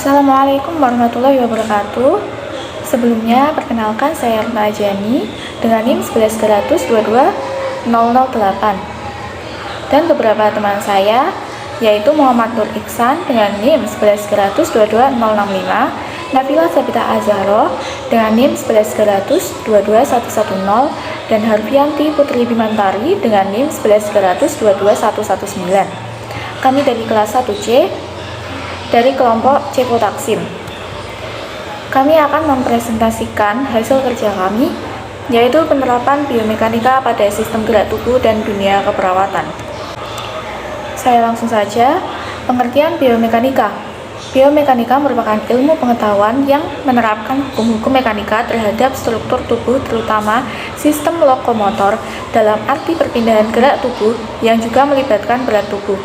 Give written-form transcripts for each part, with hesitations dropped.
Assalamualaikum warahmatullahi wabarakatuh. Sebelumnya, perkenalkan saya Erna Ajani dengan NIM 110022-008 dan beberapa teman saya yaitu Muhammad Nur Iksan dengan NIM 110022-065, Nabila Sabita Azharo dengan NIM 110022-110, dan Harfianti Putri Bimantari dengan NIM 110022-119. Kami dari kelas 1C dari kelompok Ceko Taksim. Kami akan mempresentasikan hasil kerja kami, yaitu penerapan biomekanika pada sistem gerak tubuh dan dunia keperawatan. Saya langsung saja. Pengertian biomekanika. Biomekanika merupakan ilmu pengetahuan yang menerapkan hukum-hukum mekanika terhadap struktur tubuh, terutama sistem lokomotor, dalam arti perpindahan gerak tubuh yang juga melibatkan berat tubuh.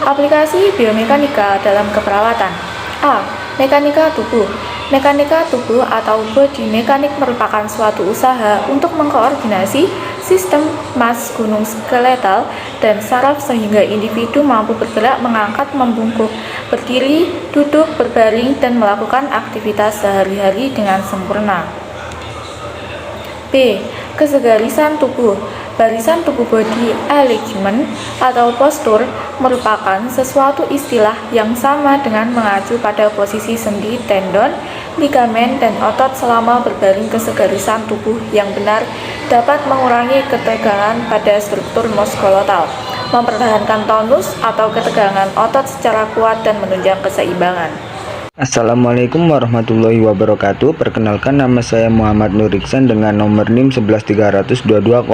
Aplikasi biomekanika dalam keperawatan. A. Mekanika tubuh. Mekanika tubuh atau body mekanik merupakan suatu usaha untuk mengkoordinasi sistem mas gunung skeletal dan saraf sehingga individu mampu bergerak, mengangkat, membungkuk, berdiri, duduk, berbaring, dan melakukan aktivitas sehari-hari dengan sempurna. B. Kesegarisan tubuh. Barisan tubuh body alignment atau postur merupakan sesuatu istilah yang sama dengan mengacu pada posisi sendi, tendon, ligamen, dan otot selama berbaring. Kesegarisan tubuh yang benar dapat mengurangi ketegangan pada struktur muskulatal, mempertahankan tonus atau ketegangan otot secara kuat, dan menunjang keseimbangan. Assalamualaikum warahmatullahi wabarakatuh. Perkenalkan, nama saya Muhammad Nur Iksan dengan nomor NIM 113022-065.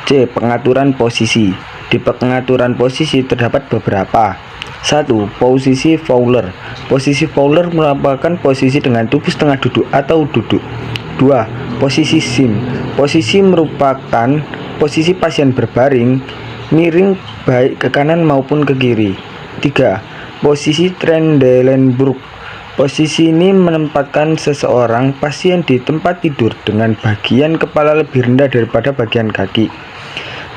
C. Pengaturan posisi. Di pengaturan posisi terdapat beberapa. 1. Posisi Fowler. Posisi Fowler merupakan posisi dengan tubuh setengah duduk atau duduk. 2. Posisi Sim. Posisi merupakan posisi pasien berbaring miring baik ke kanan maupun ke kiri. 3. Posisi Trendelenburg. Posisi ini menempatkan seseorang pasien di tempat tidur dengan bagian kepala lebih rendah daripada bagian kaki.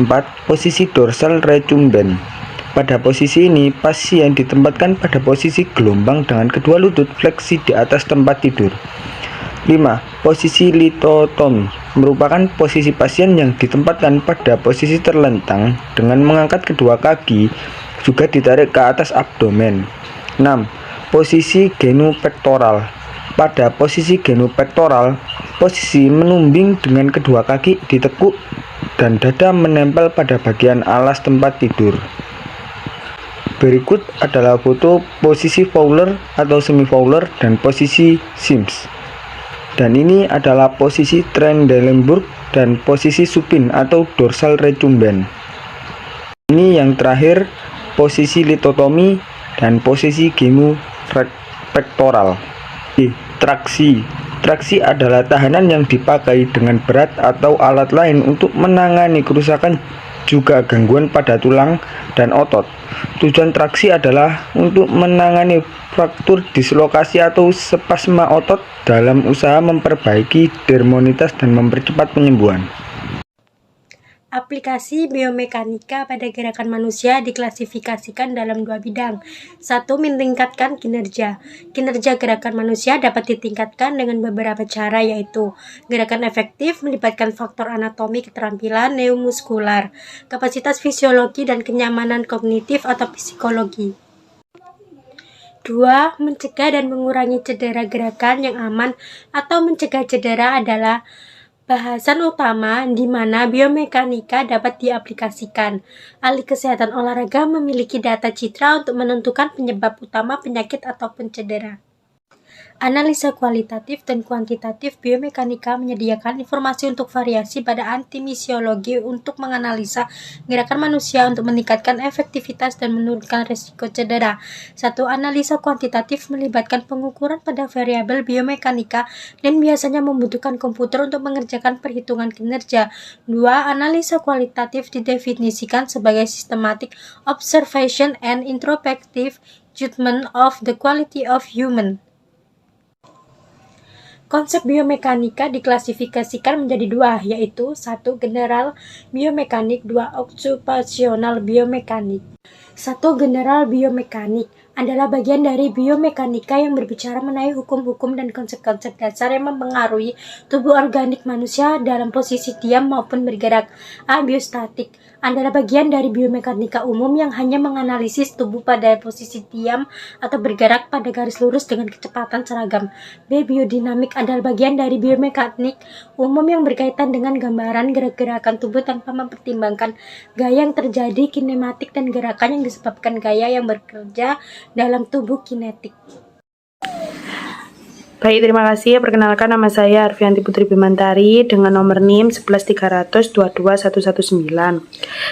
4. Posisi dorsal recumbent. Pada posisi ini, pasien ditempatkan pada posisi gelombang dengan kedua lutut fleksi di atas tempat tidur. 5. Posisi litotomi merupakan posisi pasien yang ditempatkan pada posisi terlentang dengan mengangkat kedua kaki, juga ditarik ke atas abdomen. 6. Posisi genupektoral. Pada posisi genupektoral, posisi menumbing dengan kedua kaki ditekuk dan dada menempel pada bagian alas tempat tidur. Berikut adalah foto posisi Fowler atau semi Fowler dan posisi Sims. Dan ini adalah posisi Trendelenburg dan posisi supine atau dorsal recumbent. Ini yang terakhir, posisi litotomi dan posisi genupektoral. Traksi. Traksi adalah tahanan yang dipakai dengan berat atau alat lain untuk menangani kerusakan juga gangguan pada tulang dan otot. Tujuan traksi adalah untuk menangani fraktur, dislokasi, atau spasma otot dalam usaha memperbaiki dermonitas dan mempercepat penyembuhan. Aplikasi biomekanika pada gerakan manusia diklasifikasikan dalam dua bidang. 1. Meningkatkan kinerja. Kinerja gerakan manusia dapat ditingkatkan dengan beberapa cara, yaitu gerakan efektif melibatkan faktor anatomi, keterampilan neuromuskular, kapasitas fisiologi, dan kenyamanan kognitif atau psikologi. 2. Mencegah dan mengurangi cedera. Gerakan yang aman atau mencegah cedera adalah bahasan utama di mana biomekanika dapat diaplikasikan. Ahli kesehatan olahraga memiliki data citra untuk menentukan penyebab utama penyakit atau cedera. Analisa kualitatif dan kuantitatif biomekanika menyediakan informasi untuk variasi pada antimisiologi untuk menganalisa gerakan manusia untuk meningkatkan efektivitas dan menurunkan risiko cedera. 1. Analisa kuantitatif melibatkan pengukuran pada variabel biomekanika dan biasanya membutuhkan komputer untuk mengerjakan perhitungan kinerja. 2. Analisa kualitatif didefinisikan sebagai systematic observation and introspective judgment of the quality of human. Konsep biomekanika diklasifikasikan menjadi dua, yaitu 1. General biomekanik, 2. Occupational biomekanik. 1. General biomekanik adalah bagian dari biomekanika yang berbicara mengenai hukum-hukum dan konsep-konsep dasar yang mempengaruhi tubuh organik manusia dalam posisi diam maupun bergerak. A. Biostatik adalah bagian dari biomekanika umum yang hanya menganalisis tubuh pada posisi diam atau bergerak pada garis lurus dengan kecepatan seragam. B. Biodinamik adalah bagian dari biomekanik umum yang berkaitan dengan gambaran gerak-gerakan tubuh tanpa mempertimbangkan gaya yang terjadi, kinematik, dan gerakan yang disebabkan gaya yang bekerja dalam tubuh kinetik. Baik, terima kasih. Perkenalkan, nama saya Arfianti Putri Bimantari dengan nomor NIM 11300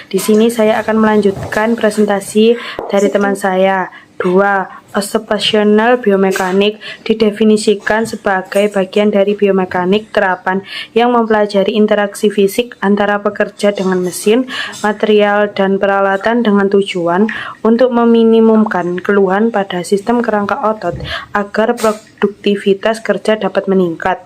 Di sini saya akan melanjutkan presentasi dari teman saya. 2. Occupational biomekanik didefinisikan sebagai bagian dari biomekanik terapan yang mempelajari interaksi fisik antara pekerja dengan mesin, material, dan peralatan dengan tujuan untuk meminimumkan keluhan pada sistem kerangka otot agar produktivitas kerja dapat meningkat.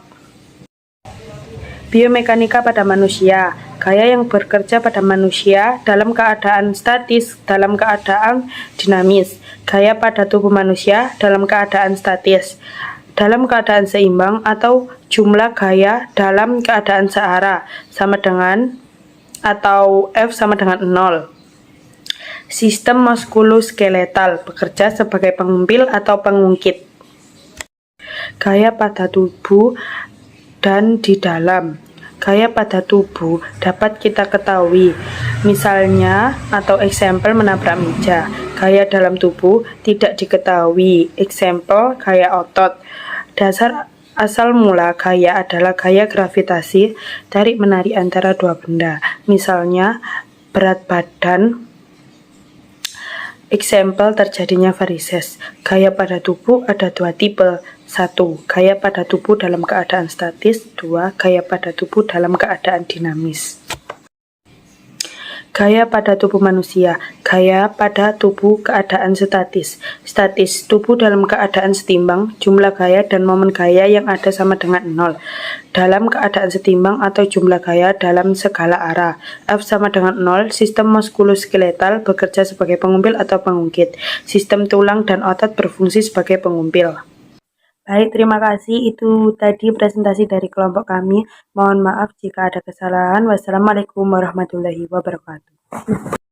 Biomekanika pada manusia, gaya yang bekerja pada manusia dalam keadaan statis, dalam keadaan dinamis, gaya pada tubuh manusia dalam keadaan statis, dalam keadaan seimbang, atau jumlah gaya dalam keadaan searah sama dengan atau F sama dengan 0. Sistem muskuloskeletal bekerja sebagai pengumpil atau pengungkit. Gaya pada tubuh dan di dalam. Gaya pada tubuh dapat kita ketahui, misalnya atau eksempel menabrak meja. Gaya dalam tubuh tidak diketahui, eksempel gaya otot. Dasar asal mula gaya adalah gaya gravitasi tarik menarik antara dua benda, misalnya berat badan. Eksempel terjadinya varises. Gaya pada tubuh ada dua tipe. 1. Gaya pada tubuh dalam keadaan statis. 2. Gaya pada tubuh dalam keadaan dinamis. Gaya pada tubuh manusia. Gaya pada tubuh keadaan statis. Statis, tubuh dalam keadaan setimbang, jumlah gaya dan momen gaya yang ada sama dengan 0. Dalam keadaan setimbang atau jumlah gaya dalam segala arah. F sama dengan 0, sistem muskuloskeletal bekerja sebagai pengumpil atau pengungkit. Sistem tulang dan otot berfungsi sebagai pengumpil. Baik, terima kasih. Itu tadi presentasi dari kelompok kami. Mohon maaf jika ada kesalahan. Wassalamualaikum warahmatullahi wabarakatuh.